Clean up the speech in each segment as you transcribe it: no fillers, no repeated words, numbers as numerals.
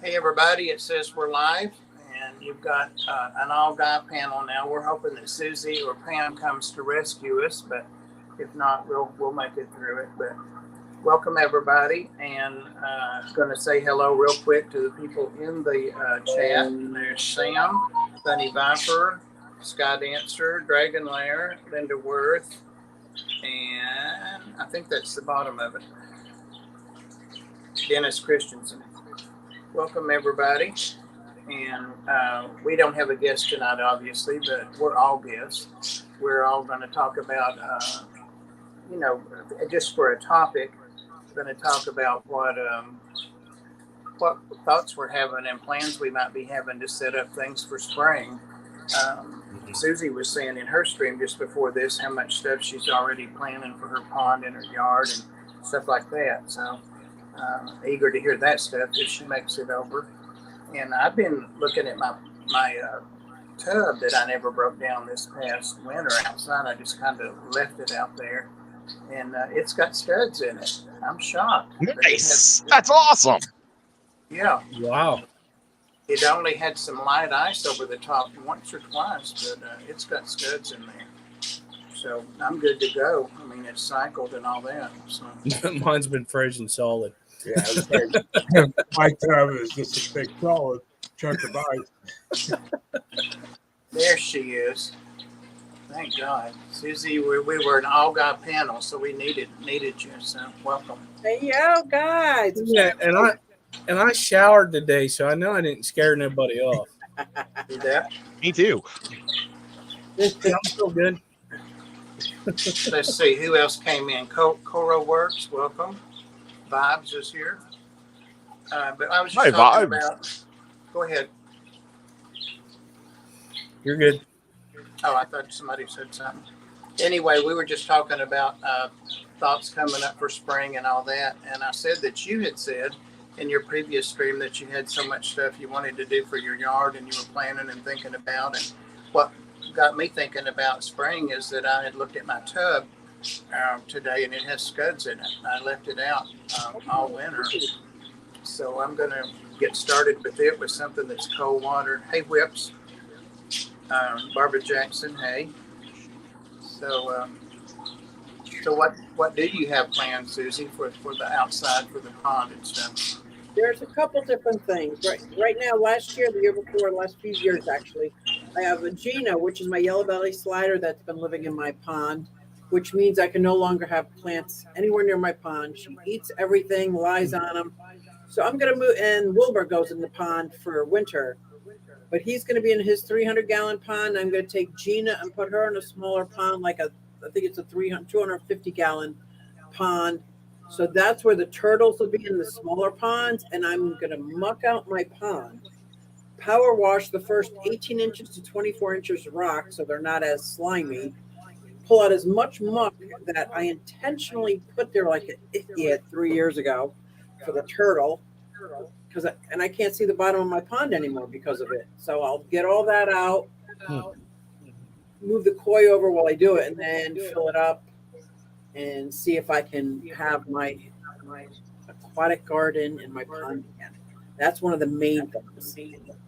Hey everybody, it says we're live and you've got an all-guy panel now. We're hoping that Susie or Pam comes to rescue us, but if not, we'll make it through it. But welcome everybody, and going to say hello real quick to the people in the chat. And there's Sam, Bunny Viper, Sky Dancer, Dragon Lair, Linda Worth, and I think that's the bottom of it. Dennis Christensen. Welcome everybody, and we don't have a guest tonight, obviously, but we're all guests. We're all going to talk about, just for a topic, we're going to talk about what thoughts we're having and plans we might be having to set up things for spring. Susie was saying in her stream just before this how much stuff she's already planning for her pond in her yard and stuff like that. So. Eager to hear that stuff if she makes it over. And I've been looking at my tub that I never broke down this past winter outside. I just kind of left it out there, and it's got studs in it. I'm shocked. Nice. That's awesome. Yeah. Wow. It only had some light ice over the top once or twice, but it's got studs in there. So I'm good to go. I mean, it's cycled and all that. So. Mine's been frozen solid. Yeah, my tub is just a big solid chunk of ice. There she is. Thank God, Susie. We were an all-guy panel, so we needed you. So welcome. Hey yo, guys. Yeah, and I showered today, so I know I didn't scare nobody off. Did that? Me too. I'm still good. Let's see who else came in. Coro Works, welcome. Vibes is here. But I was just talking about. Go ahead. You're good. Oh, I thought somebody said something. Anyway, we were just talking about thoughts coming up for spring and all that. And I said that you had said in your previous stream that you had so much stuff you wanted to do for your yard and you were planning and thinking about. And what got me thinking about spring is that I had looked at my tub today and it has scuds in it. I left it out all winter. So I'm going to get started with it with something that's cold water. Hey, Whips. Barbara Jackson, hey. So what do you have planned, Susie, for the outside, for the pond and stuff? There's a couple different things. Right now, last year, the year before, last few years actually, I have a Gina, which is my yellow belly slider that's been living in my pond, which means I can no longer have plants anywhere near my pond. She eats everything, lies on them. So I'm going to move, and Wilbur goes in the pond for winter. But he's going to be in his 300-gallon pond. I'm going to take Gina and put her in a smaller pond, I think it's a 250-gallon pond. So that's where the turtles will be, in the smaller ponds. And I'm going to muck out my pond, power wash the first 18 inches to 24 inches of rock so they're not as slimy, pull out as much muck that I intentionally put there like an idiot 3 years ago for the turtle. And I can't see the bottom of my pond anymore because of it. So I'll get all that out, move the koi over while I do it, and then fill it up and see if I can have my aquatic garden in my pond again. That's one of the main things.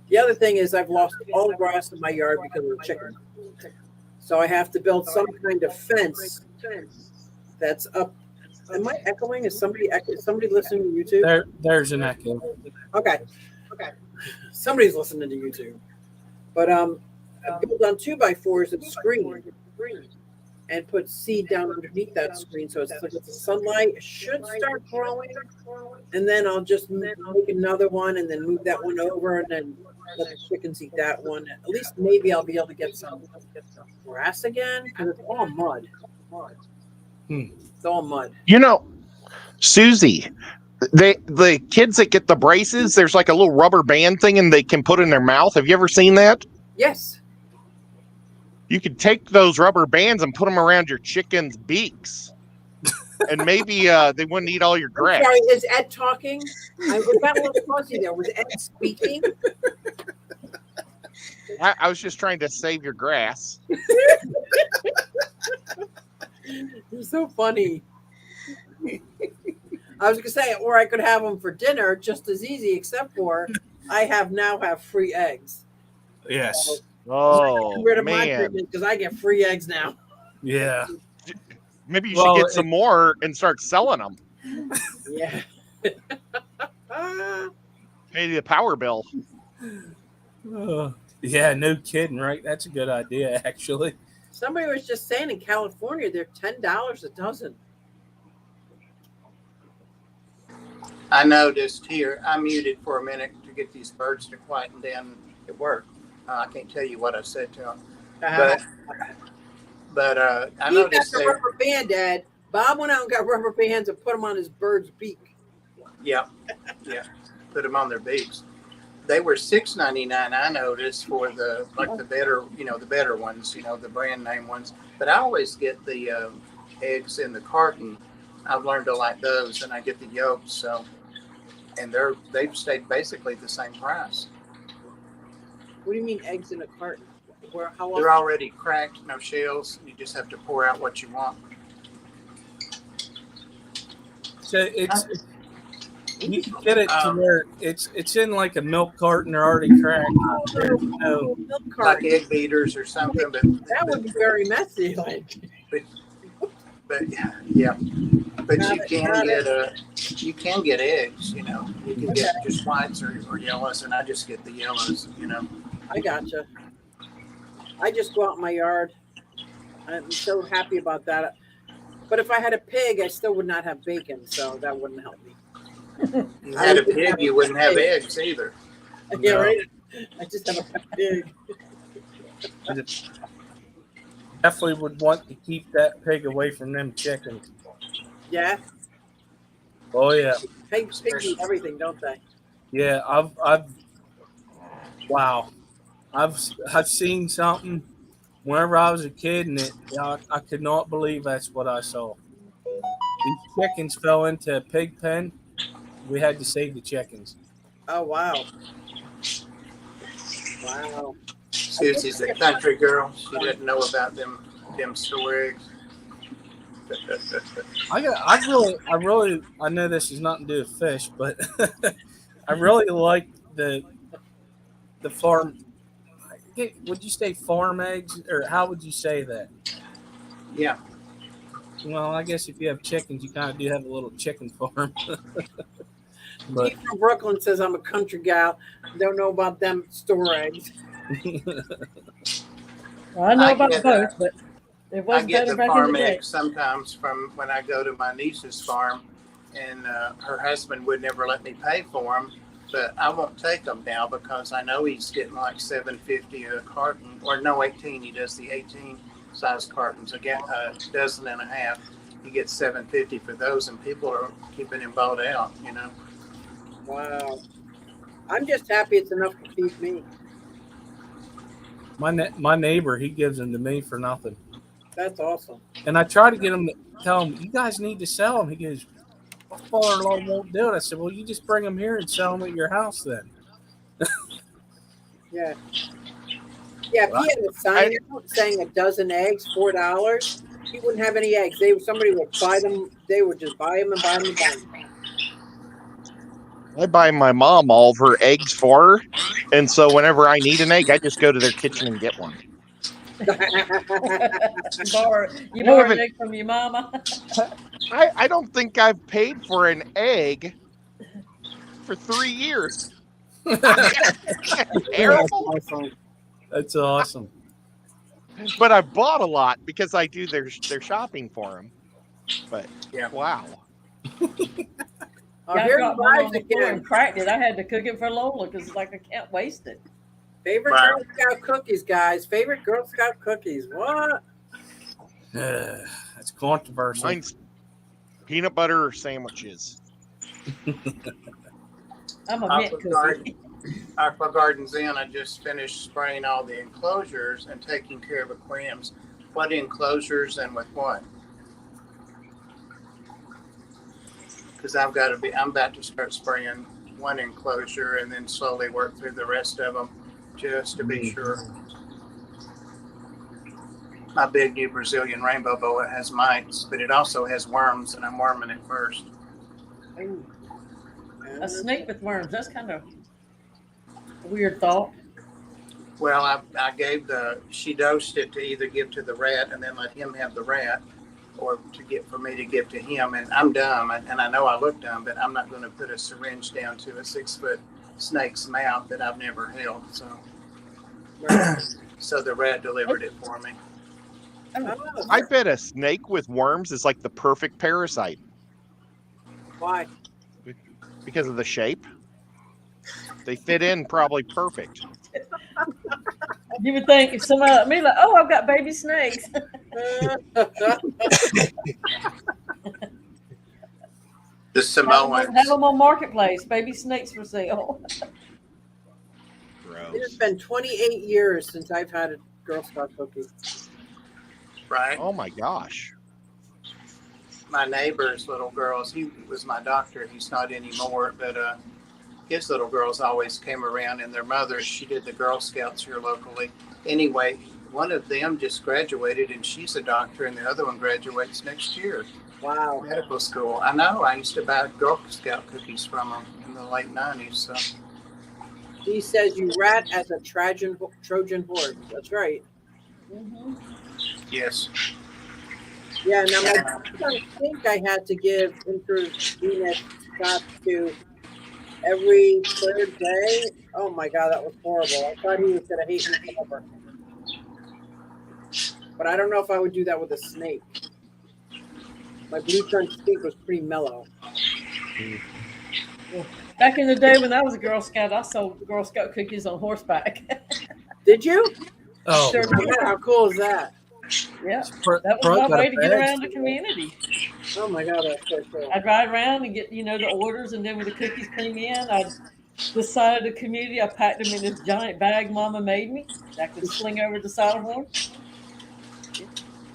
The other thing is I've lost all the grass in my yard because of the chickens. So I have to build some kind of fence that's up. Am I echoing? Is somebody listening to YouTube? There's an echo. Okay. Somebody's listening to YouTube. But I built on 2x4s and screen and put seed down underneath that screen. So it's like the sunlight should start growing. And then I'll just make another one and then move that one over and then let the chickens eat that one. At least maybe I'll be able to get some grass again because it's all mud. It's all mud. You know, Susie, the kids that get the braces, there's like a little rubber band thing and they can put in their mouth. Have you ever seen that? Yes. You could take those rubber bands and put them around your chickens' beaks. And maybe they wouldn't eat all your grass. I'm sorry, is Ed talking? I got a little fuzzy there. Was Ed speaking? I was just trying to save your grass. You're so funny. I was gonna say, or I could have them for dinner, just as easy. Except for I now have free eggs. Yes. Oh Get rid of my man, privilege because I get free eggs now. Yeah. maybe you should Well, get some more and start selling them. Yeah. Pay the power bill. Yeah, no kidding, right? That's a good idea, actually. Somebody was just saying in California they're $10 a dozen. I noticed here, I muted for a minute to get these birds to quieten down at work. I can't tell you what I said to them. But I He got noticed the they, rubber band, Dad. Bob went out and got rubber bands and put them on his bird's beak. yeah, put them on their beaks. They were $6.99. I noticed for the better, the better ones, the brand name ones. But I always get the eggs in the carton. I've learned to like those, and I get the yolks. So, and they've stayed basically the same price. What do you mean eggs in a carton? How They're often? already cracked, no shells. You just have to pour out what you want. So you can get it to where it's in like a milk carton. They're already cracked. There's no, Milk Like carton. egg beaters or something, That would be very messy. Like, but yeah. But Got you it, can got get you can get eggs. You can get just whites or yellows, and I just get the yellows. I gotcha. I just go out in my yard. I'm so happy about that. But if I had a pig, I still would not have bacon, so that wouldn't help me. You had a pig, you wouldn't have eggs either. Yeah, No. right. I just have a pig. definitely would want to keep that pig away from them chickens. Yeah. Oh yeah, Pigs eat everything, don't they? yeah. Wow. I've seen something whenever I was a kid, and I could not believe that's what I saw. These chickens fell into a pig pen. We had to save the chickens. Oh wow. Wow. Susie's a country girl. She doesn't know about them store eggs. I know this has nothing to do with fish, but I really like the farm. Would you say farm eggs, or how would you say that? Yeah. Well, I guess if you have chickens, you kind of do have a little chicken farm. But Steve from Brooklyn says I'm a country gal. Don't know about them store eggs. Well, I know I about get both, but it I was get better the back in farm the day. eggs sometimes from when I go to my niece's farm, and her husband would never let me pay for them. But I won't take them now because I know he's getting like $7.50 a carton, or no, 18. He does the 18 size cartons, a dozen and a half. He gets $7.50 for those, and people are keeping him bought out. Wow. I'm just happy it's enough to feed me. my neighbor, he gives them to me for nothing, That's awesome. and I try to get him to tell him, you guys need to sell them. He goes, my father-in-law won't do it. I said, well, you just bring them here and sell them at your house then. Yeah. Yeah, if he had a sign out saying a dozen eggs, $4, he wouldn't have any eggs. Somebody would buy them. They would just buy them and buy them and buy them. I buy my mom all of her eggs for her, and so whenever I need an egg, I just go to their kitchen and get one. You borrow haven't- an egg from your mama. I don't think I've paid for an egg for 3 years. Terrible. That's awesome. But I bought a lot because I do their shopping for them. But Yeah. wow. Oh, I here got he one on arrives the floor again. and cracked it. I had to cook it for Lola because it's like I can't waste it. Favorite Wow. Girl Scout cookies, guys. Favorite Girl Scout cookies. What? That's controversial. Mine's peanut butter sandwiches. I'm a mint cookie. Aqua Gardens Inn, I just finished spraying all the enclosures and taking care of aquariums. What enclosures and with what? Because I'm about to start spraying one enclosure and then slowly work through the rest of them just to be sure. My big new Brazilian rainbow boa has mites, but it also has worms, and I'm worming it first. Ooh, a snake with worms. That's kind of a weird thought. Well, she dosed it to either give to the rat and then let him have the rat, or for me to give to him. And I'm dumb, and I know I look dumb, but I'm not going to put a syringe down to a 6-foot snake's mouth that I've never held. So, so the rat delivered it for me. I bet a snake with worms is like the perfect parasite. Why? Because of the shape. They fit in probably perfect. You would think if somebody like me, like, oh, I've got baby snakes. The Samoans. Have them on Marketplace. Baby snakes for sale. It has been 28 years since I've had a Girl Scout cookie. Right. Oh my gosh. My neighbor's little girls, he was my doctor. He's not anymore, but his little girls always came around, and their mother, she did the Girl Scouts here locally. Anyway, one of them just graduated, and she's a doctor, and the other one graduates next year. Wow. Medical school. I know. I used to buy Girl Scout cookies from them in the late 90s. So. He says you rat as a Trojan horse. That's right. Mm-hmm. Yes. Yeah, now I think I had to give intravenous shots to every third day. Oh my God, that was horrible. I thought he was going to hate me forever. But I don't know if I would do that with a snake. My blue tongue snake was pretty mellow. Back in the day when I was a Girl Scout, I sold Girl Scout cookies on horseback. Did you? Oh, Sure did. Yeah, how cool is that? Yeah, that was my way to get around the community. Oh my God, that's so cool. I'd ride around and get, the orders, and then when the cookies came in, this side of the community, I packed them in this giant bag Mama made me that I could sling over the side of one.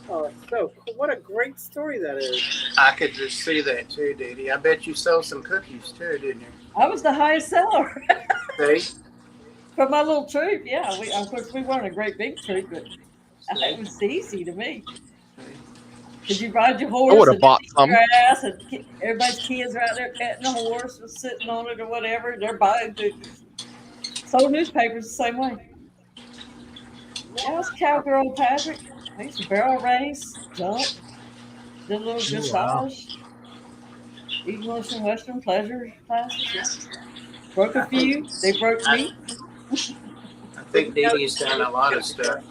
Oh, it's so cool. What a great story that is. I could just see that too, Dee Dee. I bet you sold some cookies too, didn't you? I was the highest seller See? for my little troop. Yeah, of course we weren't a great big troop, but it was easy to me. Because you ride your horse, I would have and bought some. grass, and everybody's kids are out there petting the horse or sitting on it or whatever. And they're buying cookies. Sold newspapers the same way. Yeah, I was a cowgirl, Patrick. I used to barrel race, jump, did a little dressage, even some Western pleasure classes. Yeah. Broke a few. They broke me. I think Dee Dee's done a lot of stuff.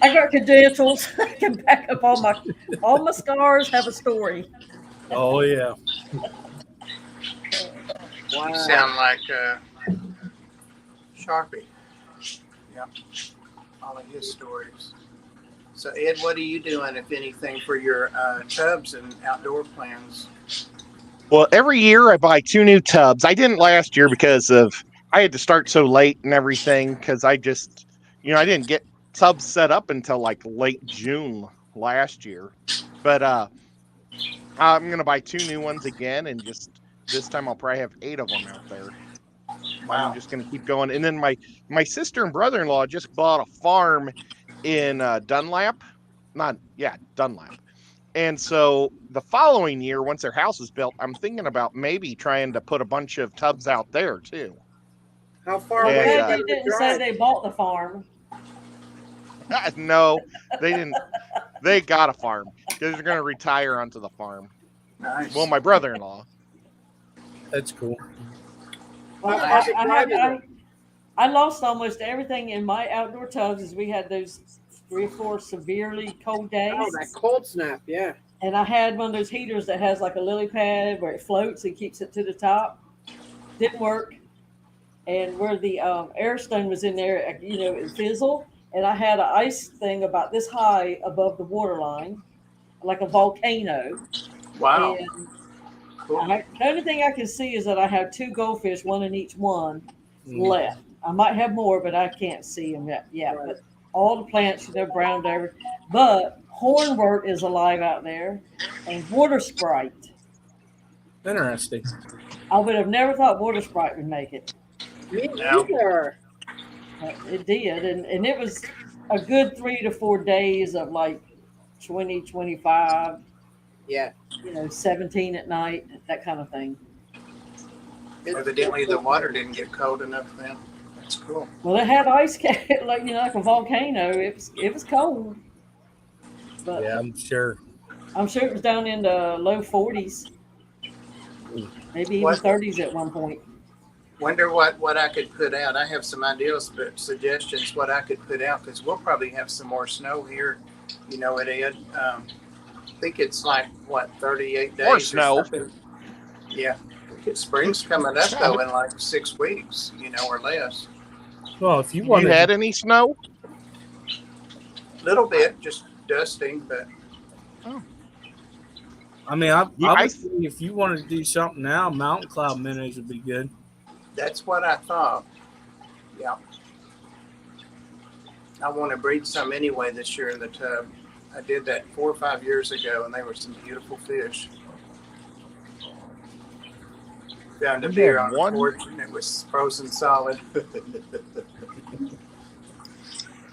I got credentials. I can back up all my scars have a story. Oh yeah. Wow. You sound like Sharpie. Yeah. All of his stories. So Ed, what are you doing, if anything, for your tubs and outdoor plans? Well, every year I buy 2 new tubs. I didn't last year because I had to start so late and everything, because I just, I didn't get tubs set up until like late June last year. But I'm going to buy 2 new ones again, and just this time I'll probably have 8 of them out there. Wow. I'm just going to keep going. And then my sister and brother-in-law just bought a farm in Dunlap. Dunlap. And so the following year, once their house is built, I'm thinking about maybe trying to put a bunch of tubs out there too. How far I'm away? glad you didn't say they bought the farm. No, they didn't. They got a farm because they're going to retire onto the farm. Nice. Well, my brother-in-law. That's cool. Well, I lost almost everything in my outdoor tubs as we had those 3 or 4 severely cold days. Oh, that cold snap, yeah. And I had one of those heaters that has like a lily pad where it floats and keeps it to the top. Didn't work. And where the air stone was in there, it fizzled. And I had an ice thing about this high above the waterline, like a volcano. Wow. And Cool. the only thing I can see is that I have 2 goldfish, one in each one, left. I might have more, but I can't see them yet. Yeah, Right. but all the plants, browned over. But hornwort is alive out there, and water sprite. Interesting. I would have never thought water sprite would make it. Me neither. It did, and it was a good 3 to 4 days of like 20, 25. Yeah. 17 at night, that kind of thing. Evidently, the water didn't get cold enough then. That's cool. Well, it had ice cap, like a volcano. It was cold, but Yeah, I'm sure. I'm sure it was down in the low 40s, maybe even What? 30s at one point. Wonder what I could put out. I have some ideas, but suggestions what I could put out because we'll probably have some more snow here. At Ed. I think it's like 38 days More or snow. something. Yeah, spring's coming up though in like 6 weeks, or less. Well, if you You wanted, had any snow? Little bit, just dusting, but I mean, I I- would say if you wanted to do something now, mountain cloud minnows would be good. that's what I thought. Yeah. I want to breed some anyway this year in the tub. I did that 4 or 5 years ago, and they were some beautiful fish. Found a We beer had on one- the porch, and it was frozen solid.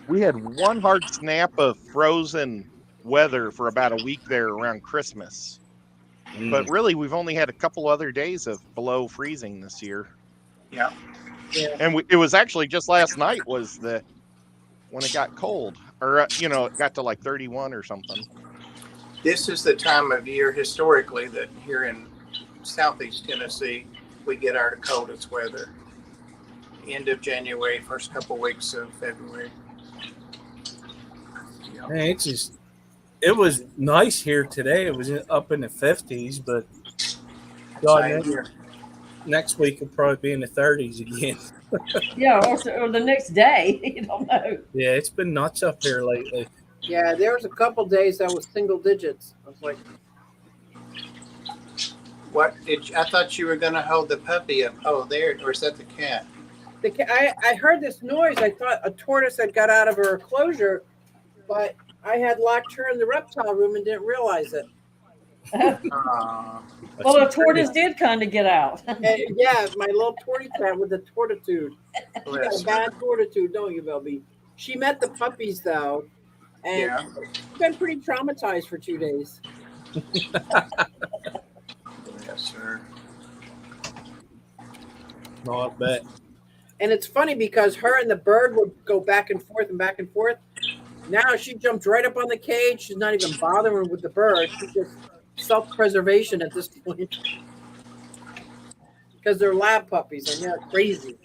We had one hard snap of frozen weather for about a week there around Christmas. But really, we've only had a couple other days of below freezing this year. Yeah. And it was actually just last night was when it got cold, or it got to like 31 or something. This is the time of year historically that here in southeast Tennessee we get our coldest weather. End of January, first couple weeks of February. Yeah. Man, it was nice here today. It was up in the 50s, but God, Same here. next week will probably be in the 30s again. Yeah, or the next day. You don't know. Yeah, it's been nuts up here lately. Yeah, there was a couple days that was single digits. I was like, I thought you were going to hold the puppy up. Oh, there, or is that the cat? I heard this noise. I thought a tortoise had got out of her enclosure, but I had locked her in the reptile room and didn't realize it. Well, the tortoise did kind of get out. And yeah, my little tortie cat with the tortitude. You got a bad fortitude, don't you, Belby? She met the puppies though, and Yeah. she's been pretty traumatized for 2 days. Yes, sir. No, I bet. And it's funny because her and the bird would go back and forth and back and forth. Now she jumped right up on the cage. She's not even bothering with the bird. She's just self-preservation at this point. Because they're lab puppies and they're crazy.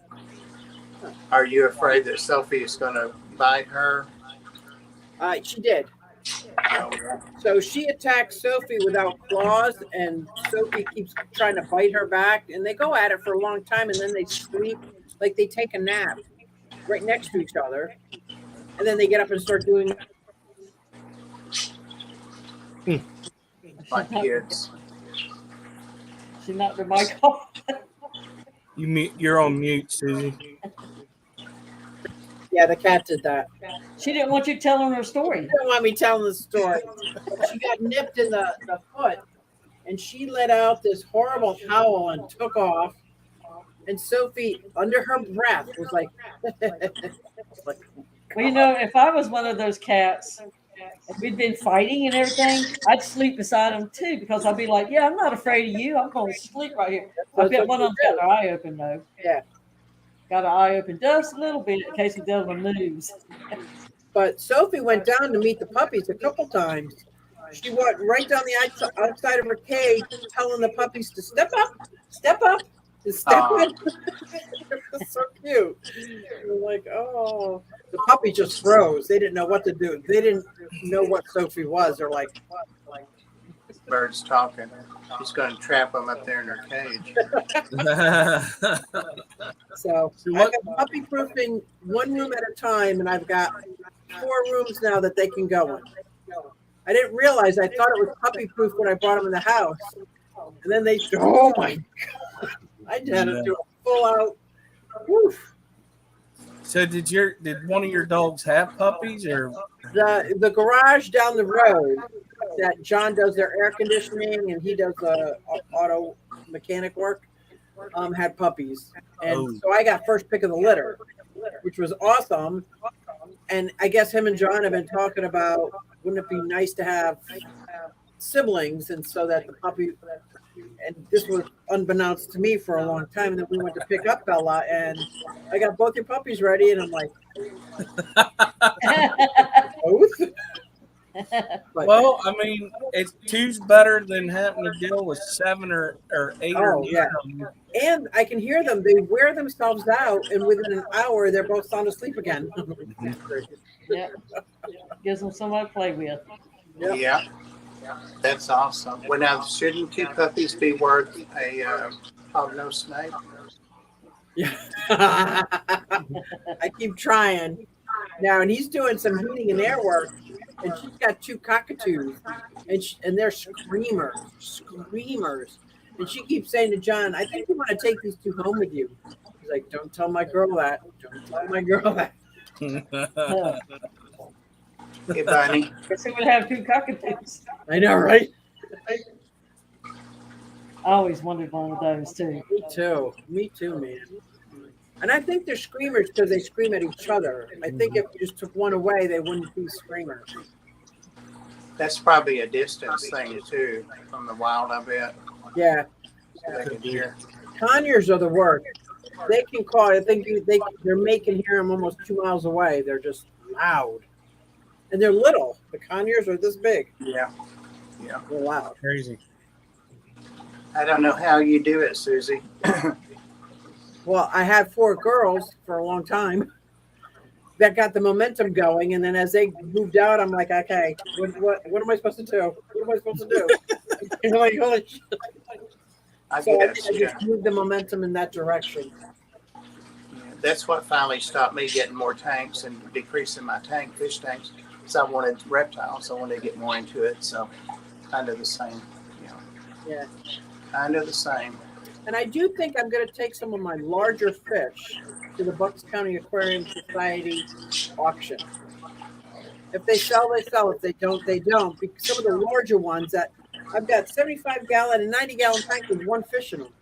Are you afraid that Sophie is going to bite her? She did. Oh, yeah. So she attacks Sophie without claws, and Sophie keeps trying to bite her back. And they go at it for a long time, and then they sleep, like they take a nap right next to each other. And then they get up and start doing. Like kids. She knocked her mic off. You're on mute, Susie. Yeah, the cat did that. She didn't want you telling her story. She didn't want me telling the story. She got nipped in the foot, and she let out this horrible howl and took off. And Sophie, under her breath, was like, Well, if I was one of those cats, and we'd been fighting and everything, I'd sleep beside them too because I'd be like, yeah, I'm not afraid of you. I'm going to sleep right here. I bet one of them's got their eye open though. Yeah. Got her eye open just a little bit in case the other one moves. But Sophie went down to meet the puppies a couple times. She went right down the outside of her cage, telling the puppies to step up, and step up. It was so cute. We're like, oh, the puppy just froze. They didn't know what to do. They didn't know what Sophie was. They're like, Bird's talking. She's going to trap them up there in her cage. so I've got puppy proofing one room at a time, and I've got 4 rooms now that they can go in. I didn't realize. I thought it was puppy proof when I brought them in the house, and then they. Oh my god! I had to do a full out. Woof. So did one of your dogs have puppies or The garage down the road that John does their air conditioning and he does the auto mechanic work had puppies, and so I got first pick of the litter, which was awesome. And I guess him and John have been talking about, wouldn't it be nice to have siblings, and so that the puppy. And this was unbeknownst to me for a long time. And then we went to pick up Bella, and I got both your puppies ready, and I'm like, both. But, Well, I mean, it's two's better than having to deal with 7 or 8 or oh 9 yeah, of them. and I can hear them. They wear themselves out, and within an hour, they're both sound asleep again. Yeah. Gives them somebody to play with. Yep. Yeah. That's awesome. Well, now, shouldn't 2 puppies be worth a hog-nosed snake? Yeah. I keep trying now, and he's doing some heating and air work, and she's got 2 cockatoos, and they're screamers. And she keeps saying to John, "I think you want to take these 2 home with you." He's like, "Don't tell my girl that. Don't tell my girl that." Hey, Bunny. Guess who would have 2 cockatoos? I know, right? I always wanted one of those too. Me too, man. And I think they're screamers because they scream at each other. I think if you just took one away, they wouldn't be screamers. That's probably a distance thing, too, from the wild, I bet. Yeah. So they can hear. Conures are the worst. They can call. I think their mate can hear them almost 2 miles away. They're just loud, and they're little. The conures are this big. Yeah. They're loud. Crazy. I don't know how you do it, Susie. Well, I had 4 girls for a long time. That got the momentum going, and then as they moved out, I'm like, okay, what am I supposed to do? What am I supposed to do? And I'm like, holy shit. I So I guess. just moved the momentum in that direction. That's what finally stopped me getting more tanks and decreasing my fish tanks. So I wanted reptiles. I wanted to get more into it. So kind of the same. Yeah. Kind of the same. And I do think I'm going to take some of my larger fish to the Bucks County Aquarium Society auction. If they sell, they sell. If they don't, they don't. Because some of the larger ones that I've got 75-gallon and 90-gallon tanks with 1 fish in them,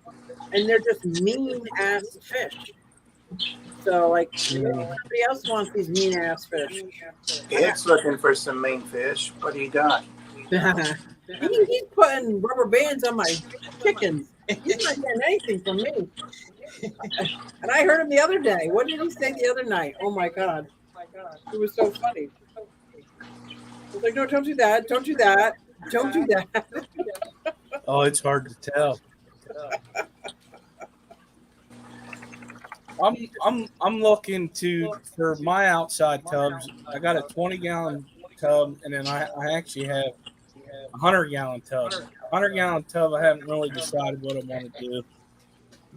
and they're just mean-ass fish. So, like, everybody else wants these mean-ass fish. It's looking for some mean fish. What do you got? He's putting rubber bands on my chickens. He's not getting anything from me. And I heard him the other day. What did he say the other night? Oh my God. It was so funny. I was like, no, don't do that. Don't do that. Don't do that. Oh, it's hard to tell. I'm looking for my outside tubs. I got a 20-gallon tub, and then I actually have a 100-gallon tub. 100-gallon tub, I haven't really decided what I want to do,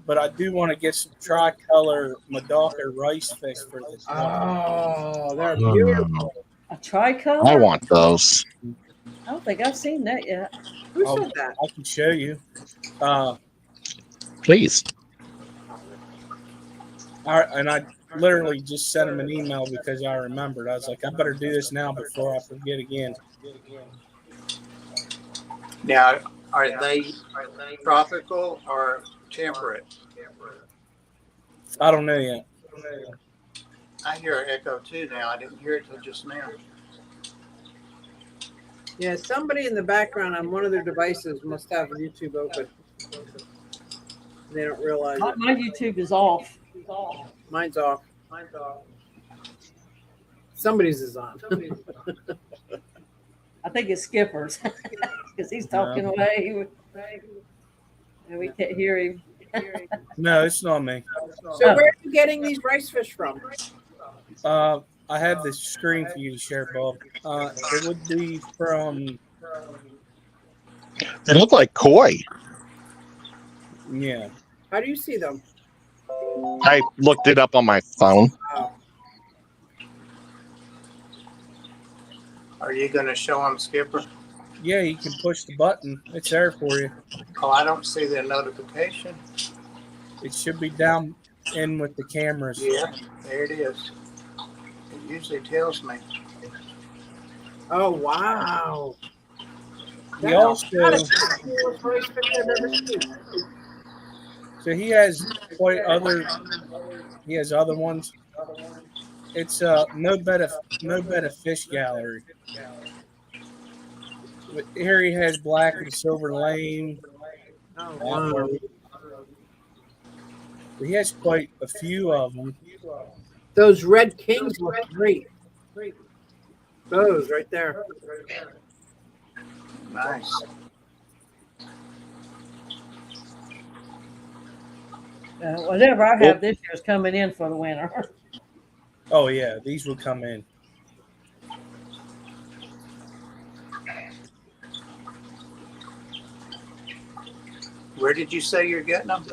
but I do want to get some tricolor Madaka rice fish for this. Oh, they're beautiful. A tricolor? I want those. I don't think I've seen that yet. Who said that? I can show you. Please. I literally just sent him an email because I remembered. I was like, I better do this now before I forget again. Now, are they tropical or temperate? I don't know yet. I hear an echo too now. I didn't hear it till just now. Yeah, somebody in the background on one of their devices must have YouTube open. They don't realize it. My YouTube is off. Mine's off. Somebody's is on. I think it's Skipper's because he's talking away and we can't hear him. No, it's not me. So where are you getting these rice fish from? I have this screen for you to share, Bob. It would be from, They look like koi. yeah. How do you see them? I looked it up on my phone. Oh. Are you going to show them, Skipper? Yeah, you can push the button. It's there for you. Oh, I don't see the notification. It should be down in with the cameras. Yeah, there it is. It usually tells me. Oh, wow. He also, That's the coolest rice fish I've ever seen. so he has quite other. He has other ones. It's no better fish gallery. Here he has black and silver lane. Oh, That wow. works. He has quite a few of them. Those red kings look great. Those right there. Nice. Whatever I have this year is coming in for the winter. Oh yeah, these would come in. Where did you say you're getting them?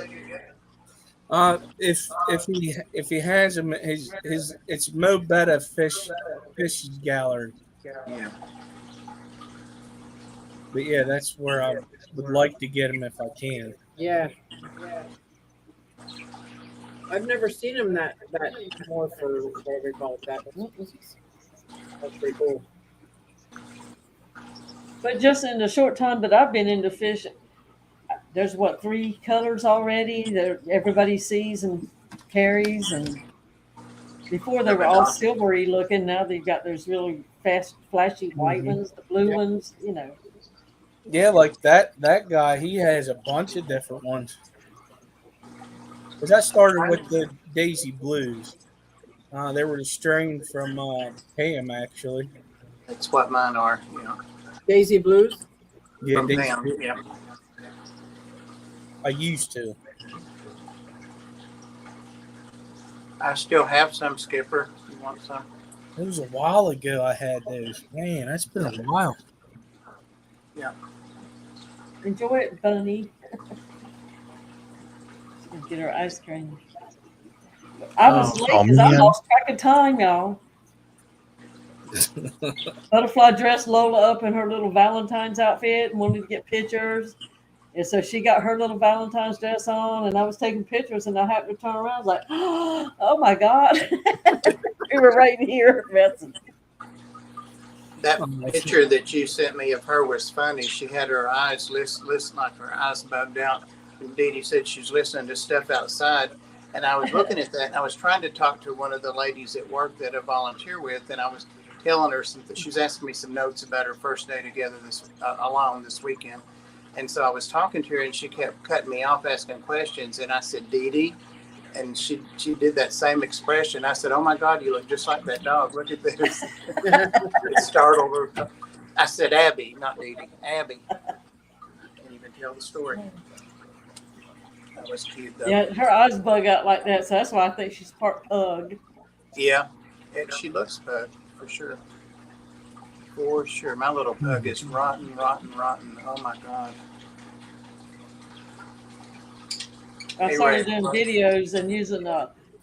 If he has them, his it's Mo Betta fish gallery. Yeah. But yeah, that's where I would like to get them if I can. Yeah. I've never seen him that more for whatever you call it that. That's pretty cool. But just in the short time that I've been into fishing, there's what 3 colors already that everybody sees and carries, and before they were all silvery looking. Now they've got those really fast, flashy white ones, the blue ones. Yeah, like that guy, he has a bunch of different ones. Because I started with the Daisy Blues. They were the strain from Pam, actually. That's what mine are. Yeah. Daisy Blues. Yeah, From Daisy Pam. Blues. Yeah. I used to. I still have some, Skipper. You want some? It was a while ago I had those. Man, that's been a while. Yeah. Enjoy it, Bunny. She's gonna get her ice cream. I was late because I man. lost track of time, y'all. Butterfly dressed Lola up in her little Valentine's outfit and wanted to get pictures. And so she got her little Valentine's dress on, and I was taking pictures, and I happened to turn around. I was like, oh my God. We were right here messing. That picture that you sent me of her was funny. She had her eyes listen like her eyes bugged out. And Dee Dee said she's listening to stuff outside. And I was looking at that, and I was trying to talk to one of the ladies at work that I volunteer with, and I was telling her something. She was asking me some notes about her first day together alone this weekend. And so I was talking to her, and she kept cutting me off, asking questions. And I said, Dee Dee. And she did that same expression. I said, oh, my God, you look just like that dog. Look at this. It startled her. I said, Abby, not Dee Dee. Abby. Can't even tell the story. That was cute, though. Yeah, her eyes bug out like that, so that's why I think she's part pug. Yeah. She looks pug, for sure. For sure. My little pug is rotten. Oh, my God. I started doing videos and using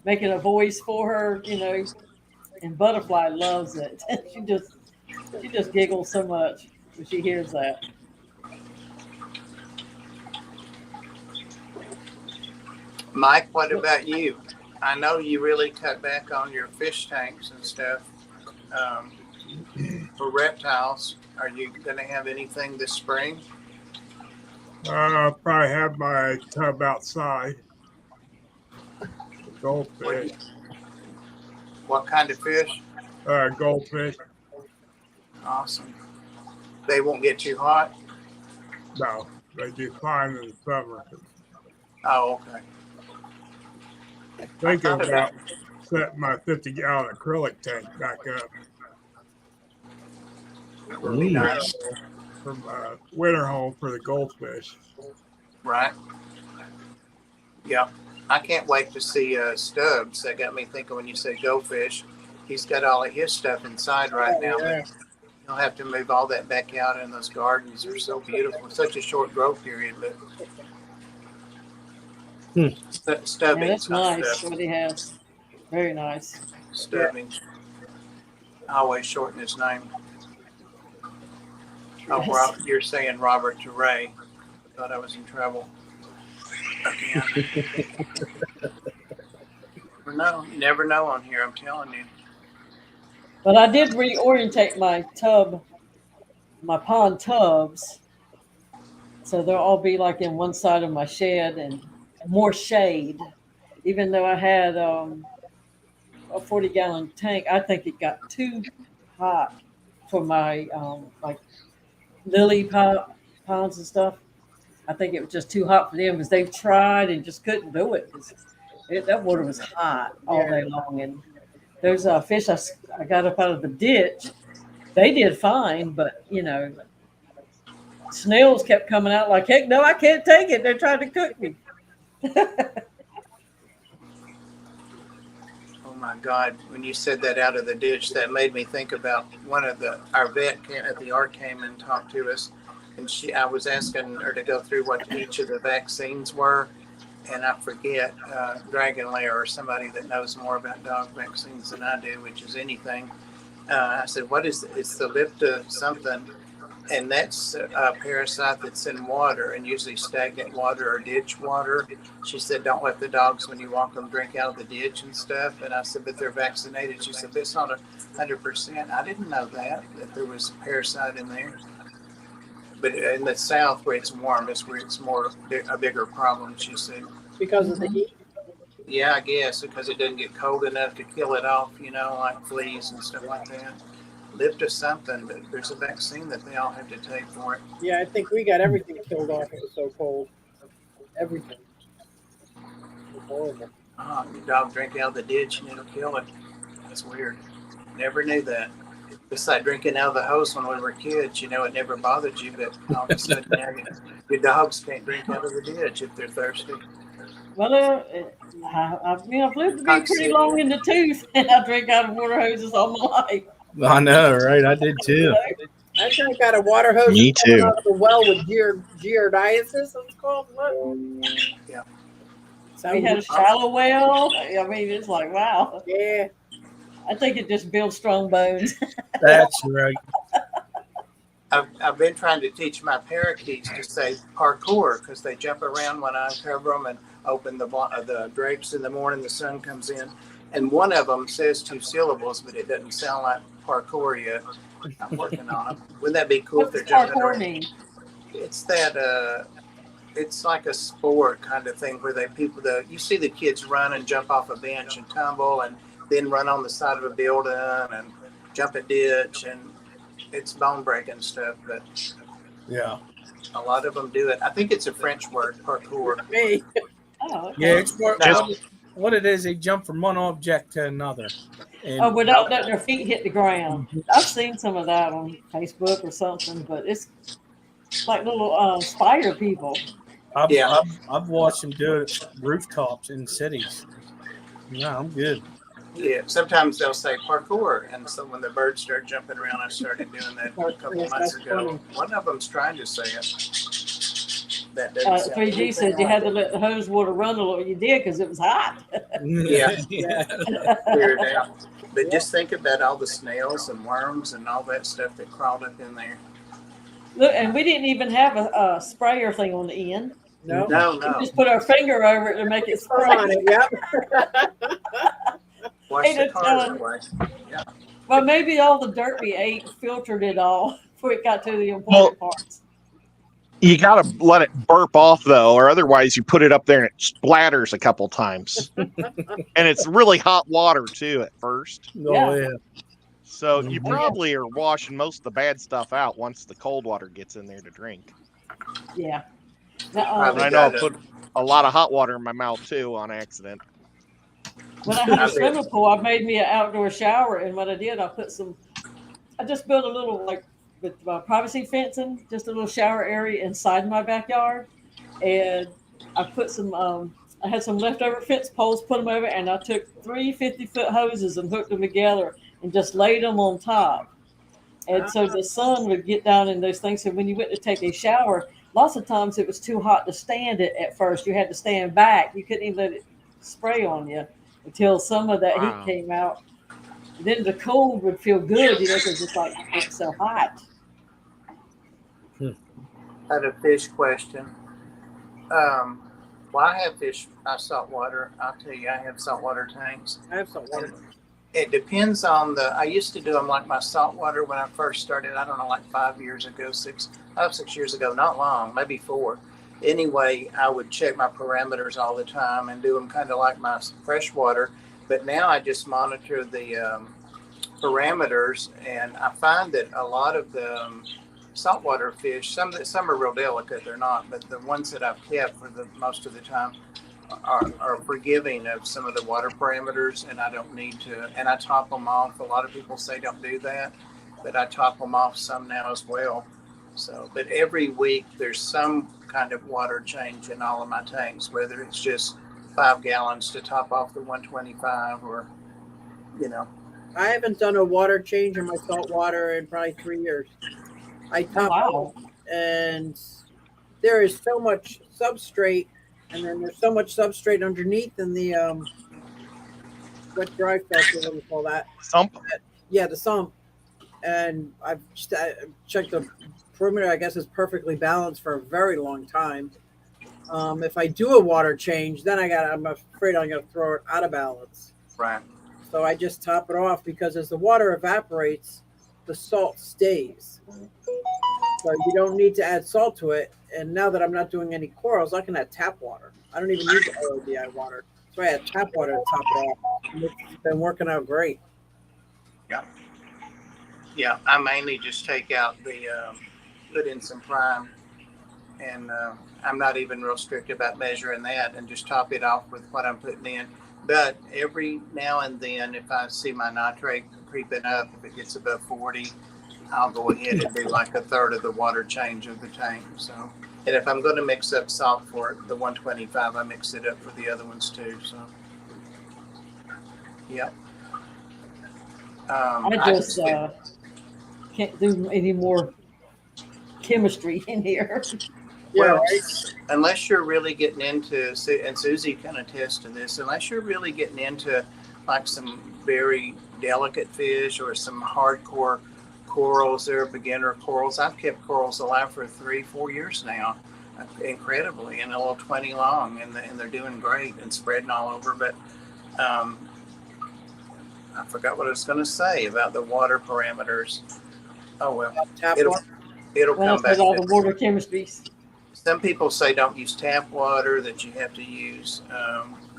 making a voice for her, and Butterfly loves it. she just giggles so much when she hears that. Mike, what about you? I know you really cut back on your fish tanks and stuff for reptiles. Are you going to have anything this spring? I'll probably have my tub outside. Goldfish. What kind of fish? Goldfish. Awesome. They won't get too hot? No, they do fine in the summer. Oh, okay. Thinking about setting my 50-gallon acrylic tank back up. That would be nice. From winter home for the goldfish. Right. Yeah. I can't wait to see Stubbs. That got me thinking when you say go fish. He's got all of his stuff inside right now. Yeah. He'll have to move all that back out, and those gardens are so beautiful. It's such a short growth period, but Stubbing. Yeah, that's nice what he has. Very nice. Stubbing. I always shorten his name. Oh, Yes. You're saying Robert to Ray. Thought I was in trouble. Again. You never know on here, I'm telling you. But I did reorientate my pond tubs. So they'll all be like in one side of my shed and more shade. Even though I had a 40-gallon tank, I think it got too hot for my ponds and stuff. I think it was just too hot for them because they've tried and just couldn't do it because that water was hot all day long. And those fish I got up out of the ditch, they did fine, but snails kept coming out like, heck no, I can't take it. They're trying to cook me. Oh my God! When you said that out of the ditch, that made me think about our vet at the ARC came and talked to us, and I was asking her to go through what each of the vaccines were, and I forget Dragon Lair or somebody that knows more about dog vaccines than I do, which is anything. I said, "What is it?" It's the Lipta something, and that's a parasite that's in water, and usually stagnant water or ditch water. She said, "Don't let the dogs, when you walk them, drink out of the ditch and stuff." And I said, "But they're vaccinated." She said, "It's not 100%." I didn't know that there was a parasite in there. But in the south, where it's warm, is where it's a bigger problem. She said, Because of the heat. "Yeah, I guess because it doesn't get cold enough to kill it off, like fleas and stuff like that." Lift or something, but there's a vaccine that they all have to take for it. Yeah, I think we got everything killed off. It was so cold. Everything. It was horrible. Your dog drink out of the ditch and it'll kill it. That's weird. Never knew that. It's like drinking out of the hose when we were kids. It never bothered you, but all of a sudden now your dogs can't drink out of the ditch if they're thirsty. Well, I've lived to be pretty long in the tooth, and I drink out of water hoses all my life. I know, right? I did too. I drank out of water hose. Me too. Out of the well with giardiasis. It's called. Yeah. We had a shallow well. I mean, it's like, wow. Yeah. I think it just builds strong bones. That's right. I've been trying to teach my parakeets to say parkour because they jump around when I uncover them and open the drapes in the morning. The sun comes in, and one of them says 2 syllables, but it doesn't sound like parkour yet. I'm working on them. Wouldn't that be cool What if they're does jumping parkour around? mean? It's that it's like a sport kind of thing where you see the kids run and jump off a bench and tumble and then run on the side of a building and jump a ditch, and it's bone breaking stuff, but Yeah. a lot of them do it. I think it's a French word, parkour. Me. Oh, okay. Yeah, it's Now- what it is. They jump from one object to another. And Without letting their feet hit the ground. I've seen some of that on Facebook or something, but it's like little spider people. I've watched them do it at rooftops in cities. Yeah, I'm good. Yeah, sometimes they'll say parkour, and so when the birds start jumping around, I started doing that a couple Yes, months that's ago. funny. One of them's trying to say it. That doesn't sound 3G anything said you like had to it. let the hose water run a little. You did because it was hot. Yeah. Clear it out. But Yeah. just think about all the snails and worms and all that stuff that crawled up in there. Look, and we didn't even have a sprayer thing on the end. No. No, We just put our finger over it to make it Spray spray. on it. Yep. Wash Ain't the it cars fun? away. Well, maybe all the dirt we ate filtered it all before it got to the important parts. You got to let it burp off, though, or otherwise you put it up there and it splatters a couple times. And it's really hot water, too, at first. Oh, yeah. So you probably are washing most of the bad stuff out once the cold water gets in there to drink. Yeah. And I know I put a lot of hot water in my mouth, too, on accident. When I had a swimming pool, I made me an outdoor shower, and what I did, I just built a little, like, with privacy fencing, just a little shower area inside my backyard, and I put I had some leftover fence poles, put them over, and I took 3 50-foot hoses and hooked them together and just laid them on top. And so the sun would get down in those things. So when you went to take a shower, lots of times it was too hot to stand it at first. You had to stand back. You couldn't even let it spray on you until some of that heat came out. Then the cold would feel good, because it's so hot. I had a fish question. Well, I have saltwater. I'll tell you, I have saltwater tanks. I have some water. It depends on I used to do them like my saltwater when I first started. I don't know, like 5 years ago, 6 years ago, not long, maybe 4. Anyway, I would check my parameters all the time and do them kind of like my freshwater. But now I just monitor the parameters, and I find that a lot of the saltwater fish, some are real delicate, they're not, but the ones that I've kept for the most of the time are forgiving of some of the water parameters, and I don't need to. And I top them off. A lot of people say don't do that, but I top them off some now as well. So, but every week there's some kind of water change in all of my tanks, whether it's just 5 gallons to top off the 125, or I haven't done a water change in my salt water in probably 3 years. I top Wow. and there is so much substrate, and then there's so much substrate underneath in the what dry filter, what do you call that? Sump. Yeah, the sump. And I've checked the perimeter. I guess is perfectly balanced for a very long time. If I do a water change, then I'm afraid I'm going to throw it out of balance. right. So I just top it off, because as the water evaporates, the salt stays. So you don't need to add salt to it. And now that I'm not doing any corals, I can add tap water. I don't even need the ODI water. So I add tap water to top it off. And it's been working out great. Yeah, I mainly just take out put in some prime, and I'm not even real strict about measuring that, and just top it off with what I'm putting in. But every now and then, if I see my nitrate creeping up, if it gets above 40, I'll go ahead and do like a third of the water change of the tank. So, and if I'm going to mix up salt for the 125, I mix it up for the other ones too. So, yep. I just can't do any more chemistry in here. Yeah, Well, right? unless you're really getting into, and Susie can attest to this, unless you're really getting into like some very delicate fish or some hardcore corals, they're beginner corals. I've kept corals alive for 3-4 years now, incredibly, and a little 20 long, and they're doing great and spreading all over. But I forgot what I was going to say about the water parameters. Oh well, Tap it'll water. it'll Well, come that's back. all the water chemistries. Some people say don't use tap water; that you have to use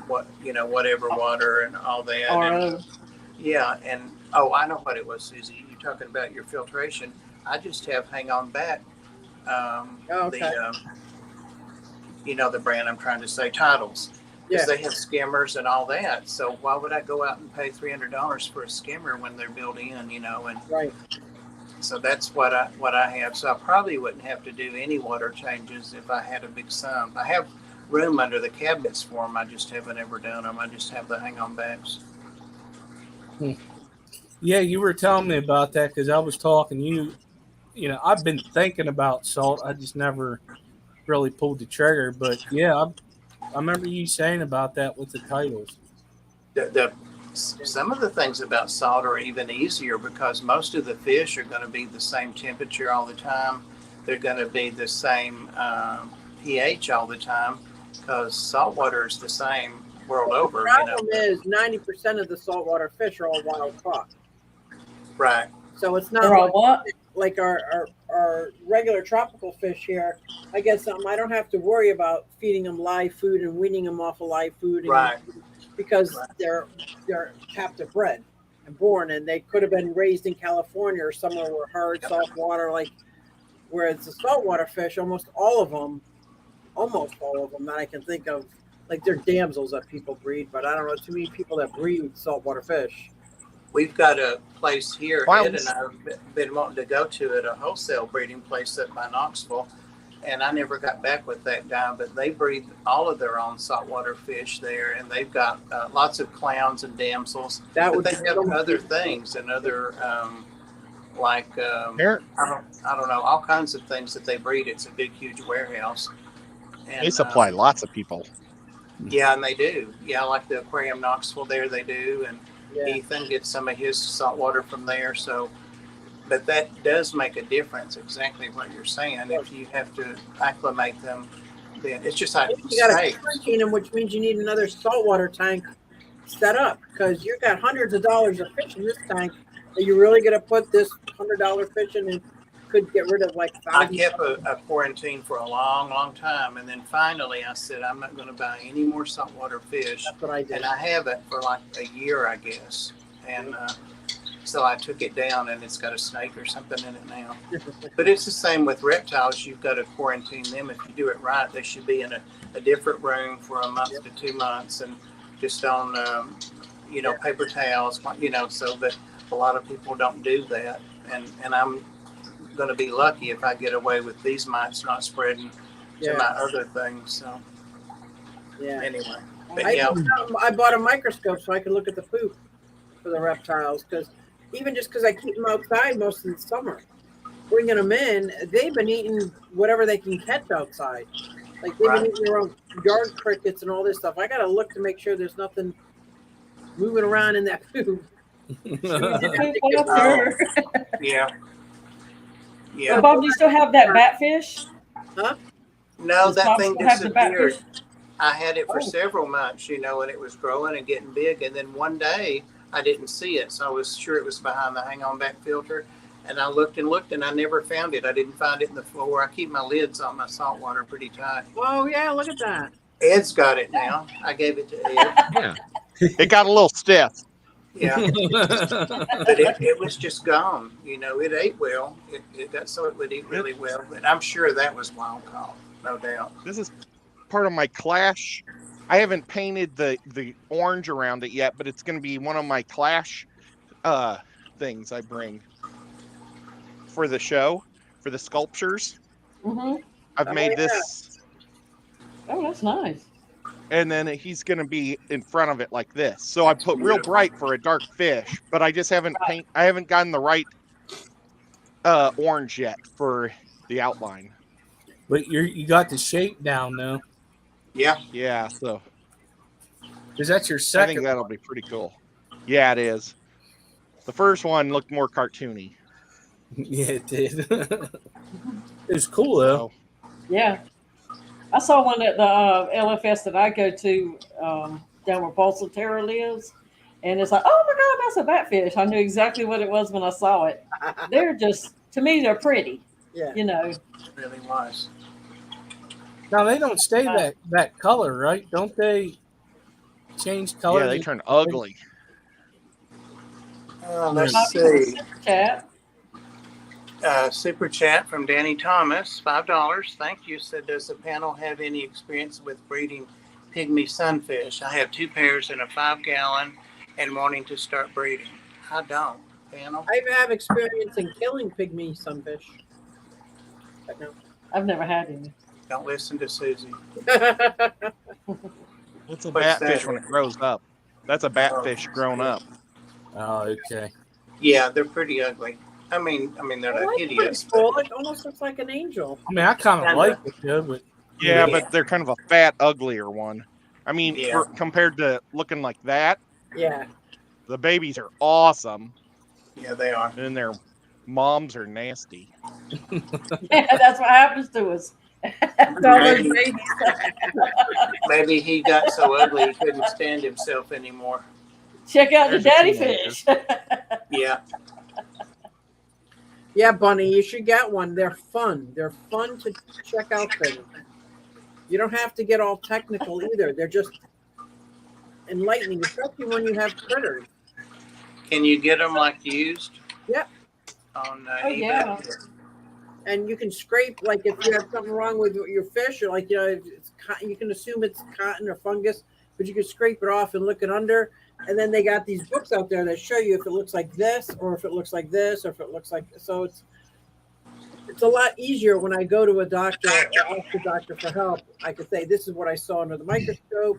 whatever water and all that. And, RO. yeah, and I know what it was, Susie. You're talking about your filtration. I just have hang on back. Okay. The brand I'm trying to say, Titles, because Yeah. they have skimmers and all that. So why would I go out and pay $300 for a skimmer when they're built in? And Right. so that's what I have. So I probably wouldn't have to do any water changes if I had a big sump. I have room under the cabinets for them. I just haven't ever done them. I just have the hang-on backs. Yeah, you were telling me about that because I was talking. I've been thinking about salt. I just never really pulled the trigger. But yeah, I remember you saying about that with the titles. Some of the things about salt are even easier because most of the fish are going to be the same temperature all the time. They're going to be the same pH all the time because salt water is the same world over. The problem is 90% of the saltwater fish are all wild caught. Right. So it's not They're all what? like our regular tropical fish here. I guess I don't have to worry about feeding them live food and weaning them off of live food. Right. Because they're captive bred and born, and they could have been raised in California or somewhere where hard salt water, like whereas the saltwater fish, almost all of them that I can think of, like they're damsels that people breed, but I don't know too many people that breed saltwater fish. We've got a place here, Wow. Ed and I have been wanting to go to at a wholesale breeding place up by Knoxville, and I never got back with that guy, but they breed all of their own saltwater fish there, and they've got lots of clowns and damsels. That But would they be have so much other easier. things and other Here, I don't know, all kinds of things that they breed. It's a big, huge warehouse. And, they supply lots of people. yeah, and they do. Yeah, like the Aquarium Knoxville there, they do, and Yeah. Ethan gets some of his salt water from there. So, but that does make a difference. Exactly what you're saying. If you have to acclimate them, then it's just like You got steak. to quarantine them, which means you need another saltwater tank set up because you've got hundreds of dollars of fish in this tank. Are you really going to put this $100 fish in and could get rid of like I thousands? kept a quarantine for a long, long time, and then finally I said I'm not going to buy any more saltwater fish, That's what I did. and I haven't for like a year, I guess. And So I took it down, and it's got a snake or something in it now. But it's the same with reptiles. You've got to quarantine them. If you do it right, they should be in a different room for a month to 2 months, and just on, paper towels, so that a lot of people don't do that. And I'm going to be lucky if I get away with these mites not spreading to my other things. So anyway, but I bought a microscope so I could look at the poop for the reptiles, because I keep them outside most of the summer, bringing them in, they've been eating whatever they can catch outside. Like they've been eating their own yard crickets and all this stuff. I got to look to make sure there's nothing moving around in that poop. Yeah. Well, Bob, do you still have that batfish? Huh? No, that thing disappeared. batfish? I had it for several months, and it was growing and getting big. And then one day I didn't see it, so I was sure it was behind the hang-on back filter. And I looked and I never found it. I didn't find it in the floor. I keep my lids on my salt water pretty tight. Oh yeah, look at that. Ed's got it now. I gave it to Ed. Yeah. It got a little stiff. Yeah. But it was just gone. It ate well. It got so it would eat really well. But I'm sure that was wild caught, no doubt. This is part of my Clash. I haven't painted the orange around it yet, but it's going to be one of my Clash things I bring for the show, for the sculptures. Mm-hmm. I've made this. Oh, that's nice. And then he's going to be in front of it like this. So I put real bright for a dark fish, but I just haven't I haven't gotten the right orange yet for the outline. But you got the shape down though. Yeah. Yeah, so Is that your I second? think that'll be pretty cool. Yeah, it is. The first one looked more cartoony. Yeah, it did. It was cool though. Yeah. I saw one at the LFS that I go to down where Paul Sotero lives. And it's like, oh my God, that's a batfish. I knew exactly what it was when I saw it. They're just, to me, they're pretty. Yeah. It really was. Now they don't stay that color, right? Don't they change color? Yeah, they turn ugly. Let's see. Chat. Super chat from Danny Thomas, $5. Thank you. Said, does the panel have any experience with breeding pygmy sunfish? I have 2 pairs in a 5-gallon and wanting to start breeding. I don't. Panel? I have experience in killing pygmy sunfish. But no. I've never had any. Don't listen to Susie. What's a batfish when it grows up? That's a batfish grown up. Oh, okay. Yeah, they're pretty ugly. I mean, they're not hideous. It almost looks like an angel. I mean, I kind of like it, though, but Yeah, but they're kind of a fat, uglier one. I mean, compared to looking like that, Yeah. the babies are awesome. Yeah, they are. And their moms are nasty. Yeah, that's what happens to us. Maybe he got so ugly he couldn't stand himself anymore. Check out There's the a daddy teenager. fish. Yeah. Yeah, Bunny, you should get one. They're fun. They're fun to check out things. You don't have to get all technical either. They're just enlightening, especially when you have critters. Can you get them like used? Yep. On Oh, eBay? yeah. And you can scrape, like if you have something wrong with your fish, or like, it's you can assume it's cotton or fungus, but you can scrape it off and look it under. And then they got these books out there that show you if it looks like this, or if it looks like this, or if it looks like, so it's a lot easier when I go to a doctor or ask the doctor for help. I could say, this is what I saw under the microscope.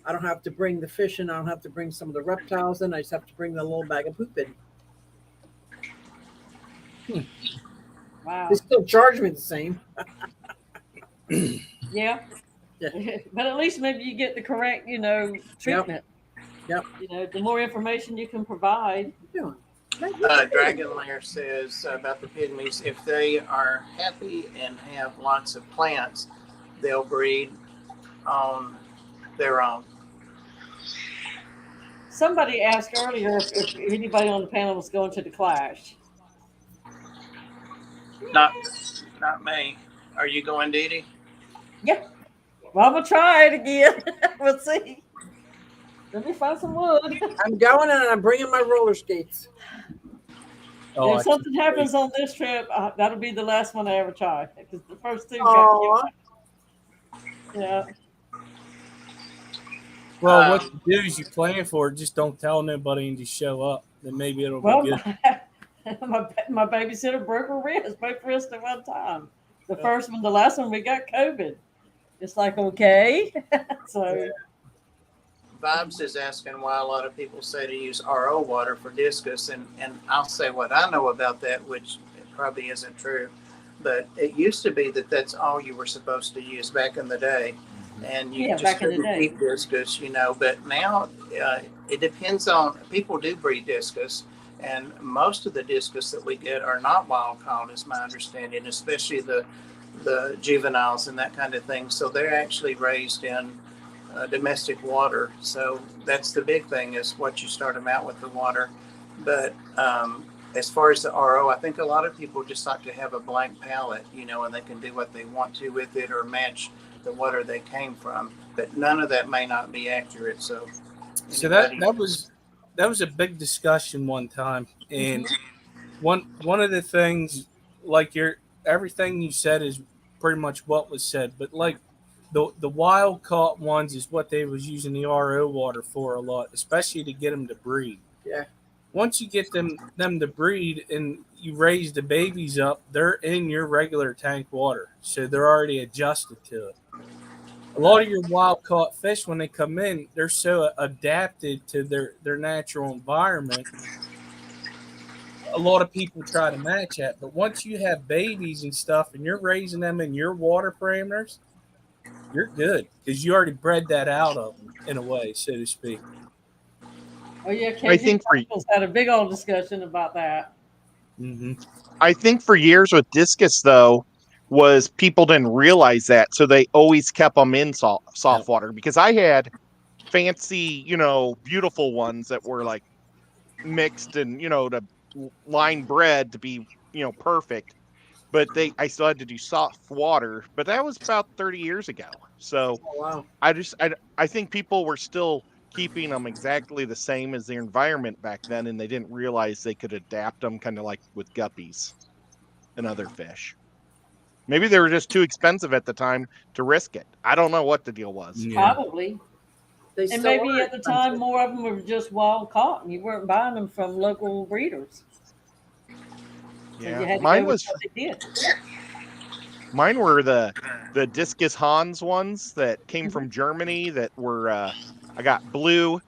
I don't have to bring the fish in. I don't have to bring some of the reptiles in. I just have to bring the little bag of poop in. Wow. They still charge me the same. Yeah. But at least maybe you get the correct, treatment. Yep. The more information you can provide. Dragon Lair says about the pygmies, if they are happy and have lots of plants, they'll breed on their own. Somebody asked earlier if anybody on the panel was going to the Clash. Not me. Are you going, Dee Dee? Yeah. Well, I'm going to try it again. We'll see. Let me find some wood. I'm going and I'm bringing my roller skates. Oh, If something happens on this trip, that'll be the last one I ever try because the first two got Aw. yeah. well, what you do is you plan for it. Just don't tell nobody and just show up. Then maybe it'll be Well, good. my babysitter broke her wrist, both wrists at one time. The first one, the last one, we got COVID. It's like okay, so Vibes is asking why a lot of people say to use RO water for discus, and I'll say what I know about that, which it probably isn't true. But it used to be that that's all you were supposed to use back in the day, and you Yeah, just back in the couldn't day. keep discus, But now it depends on people do breed discus, and most of the discus that we get are not wild caught, is my understanding, especially the juveniles and that kind of thing. So they're actually raised in domestic water. So that's the big thing is what you start them out with the water. But as far as the RO, I think a lot of people just like to have a blank palette, and they can do what they want to with it or match the water they came from. But none of that may not be accurate. So So anybody, that was a big discussion one time, and one of the things, like your everything you said is pretty much what was said, but like the wild caught ones is what they was using the RO water for a lot, especially to get them to breed. Yeah. Once you get them to breed and you raise the babies up, they're in your regular tank water, so they're already adjusted to it. A lot of your wild caught fish, when they come in, they're so adapted to their natural environment. A lot of people try to match that, but once you have babies and stuff and you're raising them in your water parameters, you're good because you already bred that out of them in a way, so to speak. oh yeah, I KG think for Chronicles had a big old discussion about that. Mm-hmm. I think for years with discus though was people didn't realize that, so they always kept them in soft water because I had fancy, beautiful ones that were like mixed and to line bred to be perfect, but I still had to do soft water, but that was about 30 years ago. So Oh, wow. I think people were still keeping them exactly the same as their environment back then, and they didn't realize they could adapt them, kind of like with guppies and other fish. Maybe they were just too expensive at the time to risk it. I don't know what the deal was. Yeah. Probably. They And still maybe are at the time expensive. more of them were just wild caught and you weren't buying them from local breeders. So you Yeah, had to go with what they did. mine were the discus Hans ones that came from Germany that were I got blue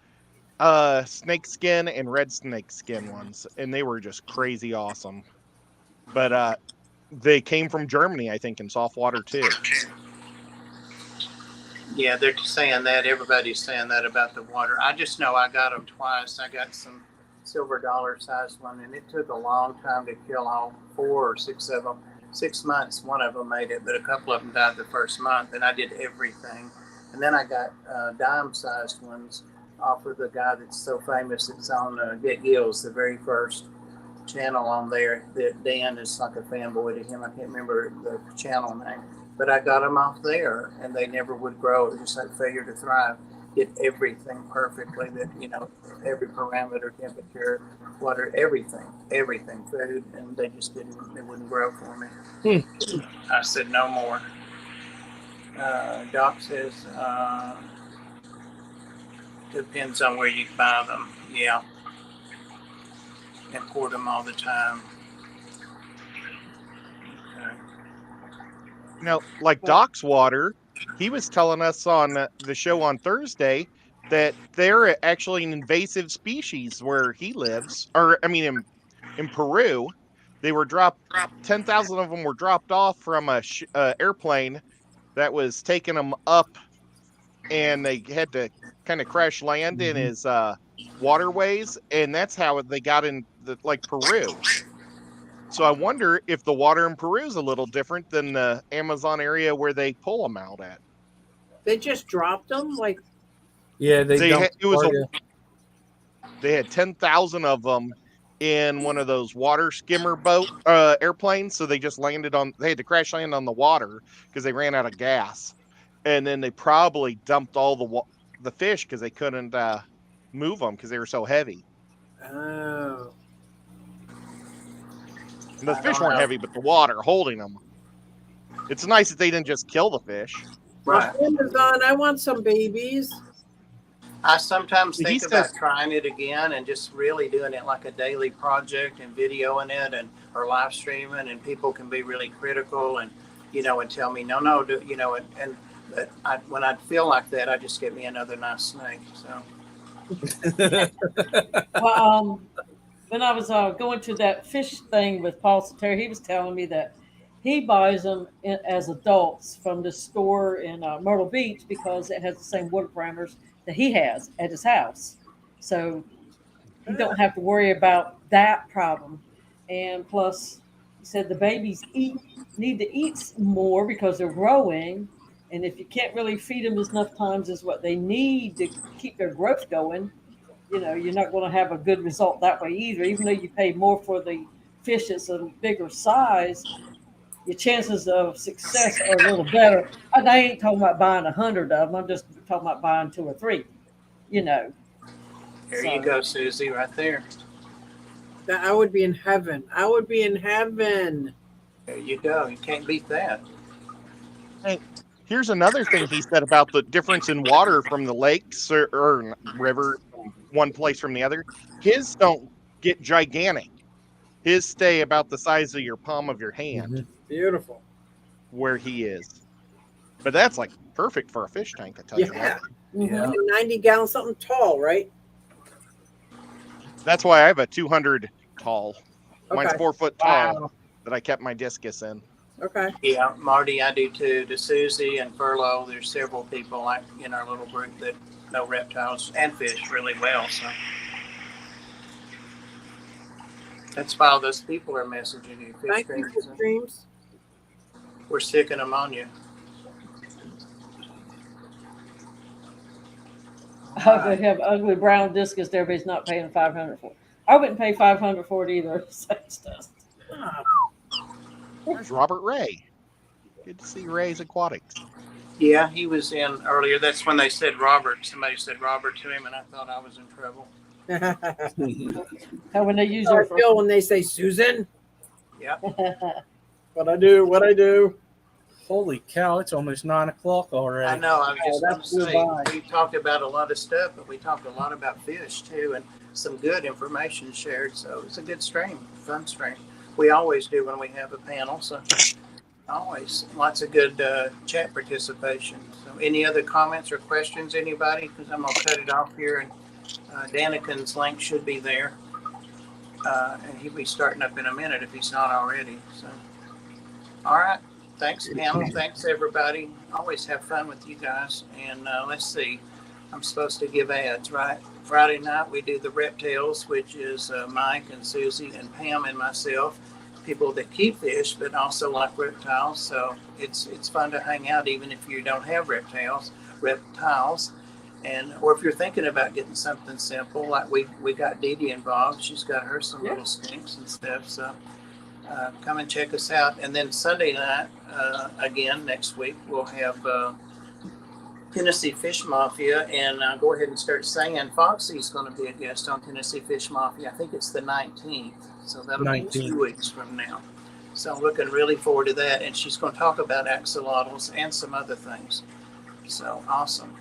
snake skin and red snake skin ones, and they were just crazy awesome. But they came from Germany, I think, in soft water too. yeah, they're saying that. Everybody's saying that about the water. I just know I got them twice. I got some silver dollar sized one, and it took a long time to kill all 4 or 6 of them. 6 months, one of them made it, but a couple of them died the first month, and I did everything. And then I got dime sized ones off of the guy that's so famous. It's on Get Gills, the very first channel on there. That Dan is like a fanboy to him. I can't remember the channel name, but I got them off there, and they never would grow. It was just like failure to thrive. Did everything perfectly. That every parameter, temperature, water, everything, food, and they just didn't. They wouldn't grow for me. I said no more. Doc says depends on where you buy them. Yeah, import them all the time. Okay. Like Doc's water, he was telling us on the show on Thursday that they're actually an invasive species where he lives, or I mean, in Peru, they were dropped. 10,000 of them were dropped off from a airplane that was taking them up, and they had to kind of crash land in his waterways, and that's how they got in Peru. So I wonder if the water in Peru is a little different than the Amazon area where they pull them out at. They just dropped them. Like, Yeah, they don't. They had 10,000 of them in one of those water skimmer boat airplanes. So they just they had to crash land on the water because they ran out of gas. And then they probably dumped all the fish because they couldn't move them because they were so heavy. Oh. And the I fish don't weren't know. heavy, but the water holding them. It's nice that they didn't just kill the fish. Right. Amazon, I want some babies. I sometimes He think says- about trying it again and just really doing it like a daily project and videoing it and or live streaming, and people can be really critical and and tell me no do but when I feel like that, I just get me another nice snake. So Well, when I was going to that fish thing with Paul Sateri, he was telling me that he buys them as adults from the store in Myrtle Beach because it has the same water parameters that he has at his house. So you don't have to worry about that problem. And plus, he said the babies need to eat more because they're growing. And if you can't really feed them enough times as what they need to keep their growth going, you're not going to have a good result that way either. Even though you pay more for the fish that's a bigger size, your chances of success are a little better. And I ain't talking about buying 100 of them. I'm just talking about buying 2 or 3. there So, you go, Susie, right there. I would be in heaven. I would be in heaven. There you go. You can't beat that. Hey, here's another thing he said about the difference in water from the lakes or river, one place from the other. His don't get gigantic. His stay about the size of your palm of your hand Beautiful. where he is. But that's like perfect for a fish tank, I tell you Yeah. what. Yeah. 90 gallons, something tall, right? That's why I have a 200 tall. Mine's Okay. 4 foot tall Wow. that I kept my discus in. Okay. Yeah, Marty, I do too. To Susie and Furlough, there's several people like in our little group that know reptiles and fish really well. So that's why all those people are messaging you. Fish Thank you streamers. for streams. We're sticking them on you. they have ugly brown discus there, but he's not paying 500 for it. I wouldn't pay 500 for it either. Such stuff. There's Robert Ray. Good to see Ray's Aquatics. Yeah, he was in earlier. That's when they said Robert. Somebody said Robert to him, and I thought I was in trouble. How when they use I her feel when they say Susan. Yeah. What I do. Holy cow! It's almost 9 o'clock already. I know. I was just going to that's say, goodbye. we talked about a lot of stuff, but we talked a lot about fish too, and some good information shared. So it's a good stream, fun stream. We always do when we have a panel. So always lots of good chat participation. So any other comments or questions, anybody? Because I'm going to cut it off here, and Danikin's link should be there. And he'll be starting up in a minute if he's not already. So, all right. Thanks, panel. Thanks, everybody. Always have fun with you guys. And let's see. I'm supposed to give ads, right? Friday night, we do the Reptiles, which is Mike and Susie and Pam and myself, people that keep fish, but also like reptiles. So it's fun to hang out, even if you don't have reptiles. And or if you're thinking about getting something simple, like we got Dee Dee involved. She's got her some little skinks and stuff. So come and check us out. And then Sunday night, again next week, we'll have Tennessee Fish Mafia, and go ahead and start saying Foxy's going to be a guest on Tennessee Fish Mafia. I think it's the 19th, so that'll be 2 weeks from now. So I'm looking really forward to that, and she's going to talk about axolotls and some other things. So awesome.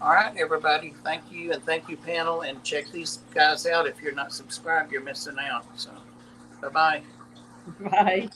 All right, everybody, thank you, and thank you, panel, and check these guys out. If you're not subscribed, you're missing out. So bye-bye. Bye.